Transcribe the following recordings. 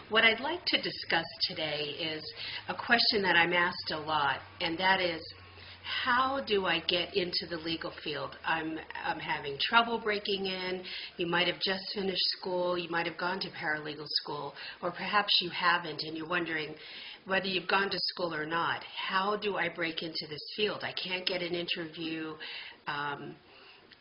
What I'd like to discuss today is a question that I'm asked a lot, and that is, how do I get into the legal field? I'm having trouble breaking in. You might have just finished school. You might have gone to paralegal school, or perhaps you haven't, and you're wondering whether you've gone to school or not. How do I break into this field? I can't get an interview.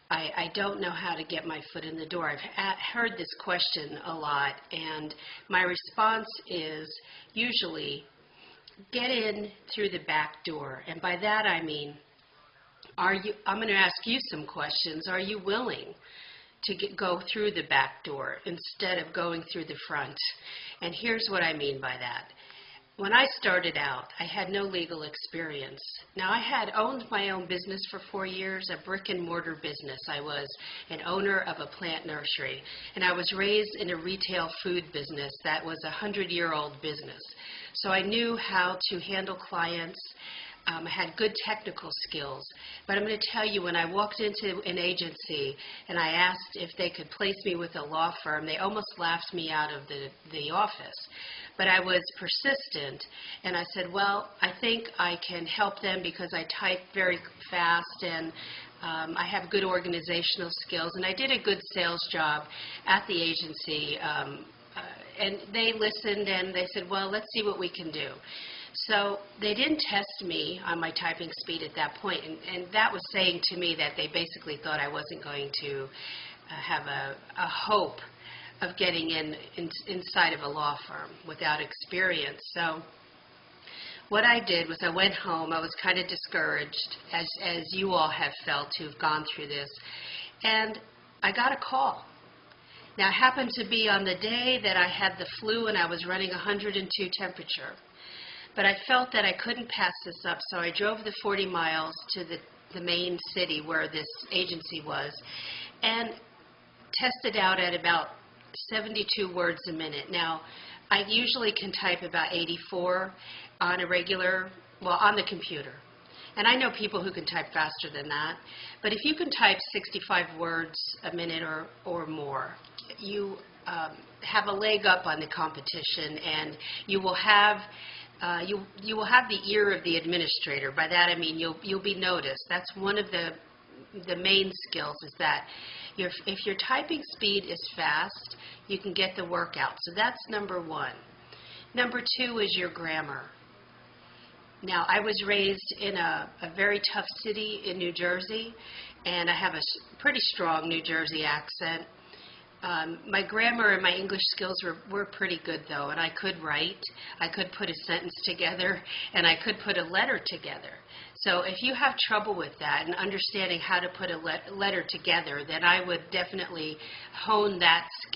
I don't know how to get my foot in the door. I've heard this question a lot, and my response is usually get in through the back door. And by that I mean, I'm going to ask you some questions. Are you willing to go through the back door instead of going through the front? And here's what I mean by that. When I started out, I had no legal experience. Now, I had owned my own business for 4 years, a brick-and-mortar business. I was an owner of a plant nursery, and I was raised in a retail food business that was a 100-year-old business. So I knew how to handle clients. I had good technical skills. But I'm going to tell you, when I walked into an agency and I asked if they could place me with a law firm, they almost laughed me out of the office. But I was persistent, and I said, well, I think I can help them because I type very fast and I have good organizational skills. And I did a good sales job at the agency. And they listened and they said, well, let's see what we can do. So they didn't test me on my typing speed at that point, and that was saying to me that they basically thought I wasn't going to have a hope of getting inside of a law firm without experience. So what I did was I went home. I was kind of discouraged, as you all have felt who've gone through this, and I got a call. Now, it happened to be on the day that I had the flu and I was running 102 temperature. But I felt that I couldn't pass this up, so I drove the 40 miles to the main city where this agency was and tested out at about 72 words a minute. Now, I usually can type about 84 on a regular, on the computer. And I know people who can type faster than that. But if you can type 65 words a minute or more, you have a leg up on the competition, and you will have you will have the ear of the administrator. By that I mean you'll be noticed. That's one of the main skills, is that if your typing speed is fast, you can get the work out. So that's number one. Number two is your grammar. Now, I was raised in a very tough city in New Jersey, and I have a pretty strong New Jersey accent. My grammar and my English skills were pretty good, though, and I could write. I could put a sentence together, and I could put a letter together. So if you have trouble with that and understanding how to put a letter together, then I would definitely hone that skill.